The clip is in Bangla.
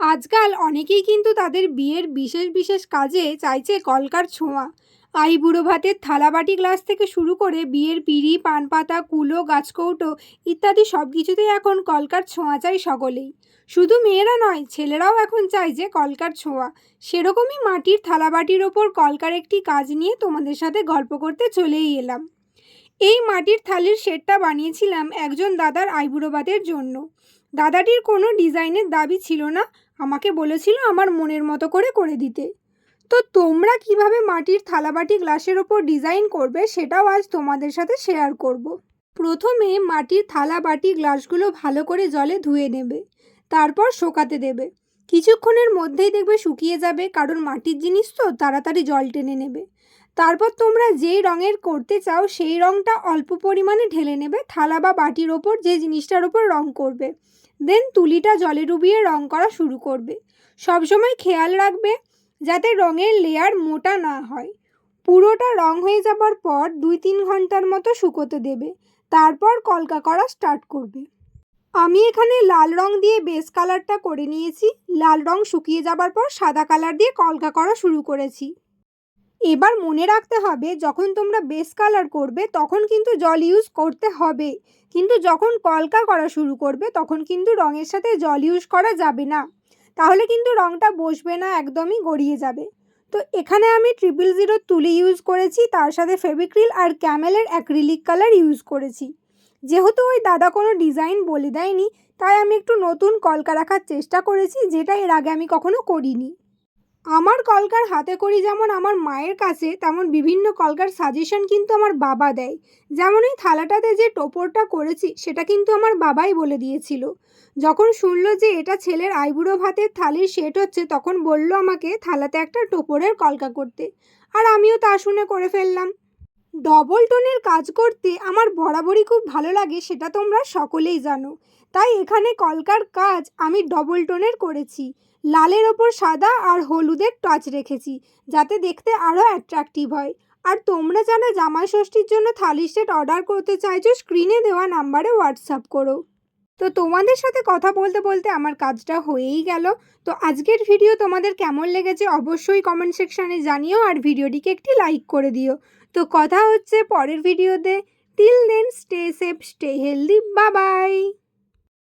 আজকাল অনেকেই কিন্তু তাদের বিয়ের বিশেষ বিশেষ কাজে চাইছে কলকার ছোঁয়া। আইবুড়ো ভাতের থালাবাটি গ্লাস থেকে শুরু করে বিয়ের পিঁড়ি, পান পাতা, কুলো, গাছকৌটো ইত্যাদি সব কিছুতেই এখন কলকার ছোঁয়া চাই সকলেই। শুধু মেয়েরা নয়, ছেলেরাও এখন চাই যে কলকার ছোঁয়া। সেরকমই মাটির থালাবাটির ওপর কলকার একটি কাজ নিয়ে তোমাদের সাথে গল্প করতে চলেই এলাম। এই মাটির থালির সেটটা বানিয়েছিলাম একজন দাদার আইবুড়ো ভাতের জন্য। দাদাটির কোনো ডিজাইনের দাবি ছিল না, আমাকে বলেছিল আমার মনের মতো করে করে দিতে। তো তোমরা কিভাবে মাটির থালাবাটি গ্লাসের ওপর ডিজাইন করবে সেটাও আজ তোমাদের সাথে শেয়ার করব। প্রথমে মাটির থালা বাটি গ্লাসগুলো ভালো করে জলে ধুয়ে নেবে, তারপর শোকাতে দেবে। কিছুক্ষণের মধ্যেই দেখবে শুকিয়ে যাবে, কারণ মাটির জিনিস তো তাড়াতাড়ি জল টেনে নেবে। তারপর তোমরা যেই রঙের করতে চাও সেই রঙটা অল্প পরিমাণে ঢেলে নেবে থালা বা বাটির ওপর যে জিনিসটার ওপর রঙ করবে। দেন তুলিটা জলে ডুবিয়ে রঙ করা শুরু করবে। সবসময় খেয়াল রাখবে যাতে রঙের লেয়ার মোটা না হয়। পুরোটা রঙ হয়ে যাবার পর 2-3 ঘন্টার মতো শুকোতে দেবে, তারপর কলকা করা স্টার্ট করবে। আমি এখানে লাল রং দিয়ে বেস কালারটা করে নিয়েছি। লাল রং শুকিয়ে যাবার পর সাদা কালার দিয়ে কলকা করা শুরু করেছি। এবার মনে রাখতে হবে, যখন তোমরা বেস কালার করবে তখন কিন্তু জল ইউজ করতে হবে, কিন্তু যখন কলকা করা শুরু করবে তখন কিন্তু রঙের সাথে জল ইউজ করা যাবে না, তাহলে কিন্তু রঙটা বসবে না, একদমই গড়িয়ে যাবে। তো এখানে আমি 000 তুলি ইউজ করেছি, তার সাথে ফেভিক্রিল আর ক্যামেলের অ্যাক্রিলিক কালার ইউজ করেছি। যেহেতু ওই দাদা কোনো ডিজাইন বলে দেয়নি, তাই আমি একটু নতুন কলকা রাখার চেষ্টা করেছি, যেটা এর আগে আমি কখনো করিনি। আমার কলকার হাতে করি যেমন আমার মায়ের কাছে, তেমন বিভিন্ন কলকার সাজেশন কিন্তু আমার বাবা দেয়। যেমন এই থালাটাতে যে টোপরটা করেছি সেটা কিন্তু আমার বাবাই বলে দিয়েছিল। যখন শুনলো যে এটা ছেলের আইবুড়ো ভাতের থালির সেট হচ্ছে, তখন বলল আমাকে থালাতে একটা টোপরের কলকা করতে, আর আমিও তা শুনে করে ফেললাম। ডবল টোনের কাজ করতে আমার বরাবরই খুব ভালো লাগে, সেটা তোমরা সকলেই জানো। তাই এখানে কলকার কাজ আমি ডবল টোনের করেছি। লালের ওপর সাদা আর হলুদের টাচ রেখেছি, যাতে দেখতে আরও অ্যাট্রাকটিভ হয়। আর তোমরা যারা জামাই ষষ্ঠীর জন্য থালি সেট অর্ডার করতে চাইছো, স্ক্রিনে দেওয়া নাম্বারে হোয়াটসঅ্যাপ করো। তো তোমাদের সাথে কথা বলতে বলতে আমার কাজটা হয়েই গেল। তো আজকের ভিডিও তোমাদের কেমন লেগেছে অবশ্যই কমেন্ট সেকশানে জানিও, আর ভিডিওটিকে একটি লাইক করে দিও। তো কথা হচ্ছে পরের ভিডিওতে। Till then stay safe, stay healthy, bye by.